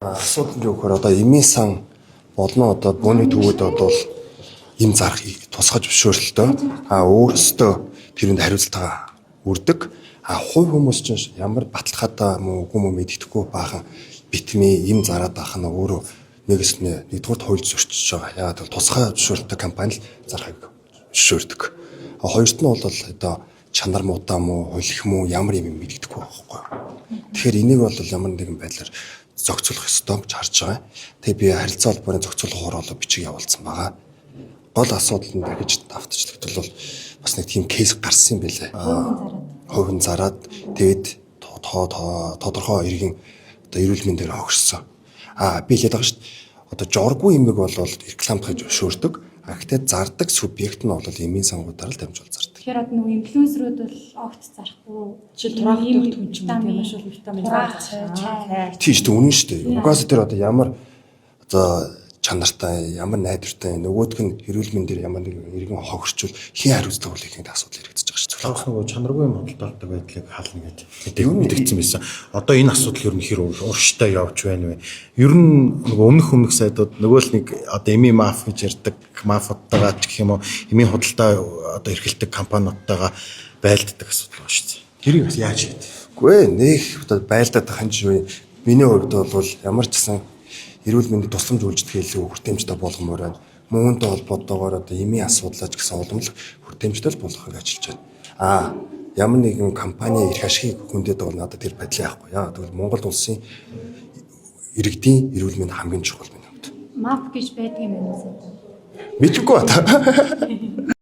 Асуудал нь юу гэхээр одоо эмийн сан болно одоо бууны төвүүд бол им зарах тусгаж зөвшөөрөлтөө өөрөөсөө тэрэнд хариуцлагаа үрдэг. Хувь хүмүүс чинь ямар баталгаатай мөн үгүй мөн мэддэхгүй баахан битми им зараад байх нь өөрөө нэгээс нэгдүгээр хууль зөрчиж байгаа. Яагаад гэвэл тусгай зөвшөөрөлтөй компани л зарахыг зөвшөөрдөг. Хоёрт нь бол одоо чанар муутай мó хулих мó ямар юм мэддэхгүй байхгүй. Тэгэхээр энийг бол ямар нэгэн байдлаар зохицуулах ёстой гэж харж байгаа. Тэгээ би харилцаа холбооны зохицуулах хуралд бичиг явуулсан байгаа. Гол асуудал нь дахиж давтчихлагдвал бол бас нэг тийм кейс гарсан юм билээ. Хувийн зараад тэгээд тодорхой иргэн одоо эрүүл мэндээр хогссон. Би хэлээд байгаа шүү дээ. Одоо жоргүй юмэг бол рекламдахыг зөвшөөрдөг. Гэхдээ зардаг субъект нь бол эмийн сангуудаар л дамжуул зардаг. Тэгэхээр одоо нэг инфлюенсерүүд бол огт зарахгүй. Жишээ тураахтай хүн ч юм уу маш их витамин зардаг. Тийм шүү дээ, үнэн шүү дээ. Угаасаа тэр одоо ямар одоо чанартай, ямар найдвартай, нөгөөдг нь эрүүл мэндээр ямар нэг иргэн хохирчвол хин хариуцлага бол ихэнх асуудал хэрэгжиж байгаа шүү дээ. Бас нөгөө чанаргүй юм худалдаалдаг байдлыг хаална гэдэг мэдэгдсэн байсан. Одоо энэ асуудал ер нь хэр урштай явж байна вэ? Ер нь нөгөө өмнөх сайдууд нөгөө л нэг одоо эми маф гэж ярьдаг мафуудтайгаа ч гэх юм уу эмийн худалдаа одоо эрхэлдэг компаниудтайгаа байлддаг асуудал байна шүү дээ. Тэрийг бас яаж хийдэг? Үгүй ээ, нэг одоо байлдаад байгаа юм шиг миний хувьд бол ямар ч гэсэн эрүүл мэндэд тусламж үйлчлэх хэлээ хүртээмжтэй болгомоор байна. Мөнгөнд холбоотойгоор одоо эмийн асуудлаач гэсэн олон хүртээмжтэй л болгохыг ажиллаж байна. Ямар нэгэн компани эрх ашигыг хүндэт бол надад тэр байдлаа яахгүй. Яа тэгвэл Монгол улсын иргэдийн эрүүл мэнд хамгийн чухал миний хувьд. Мап гэж байдаг юм байна уу? Мэдгүй байна.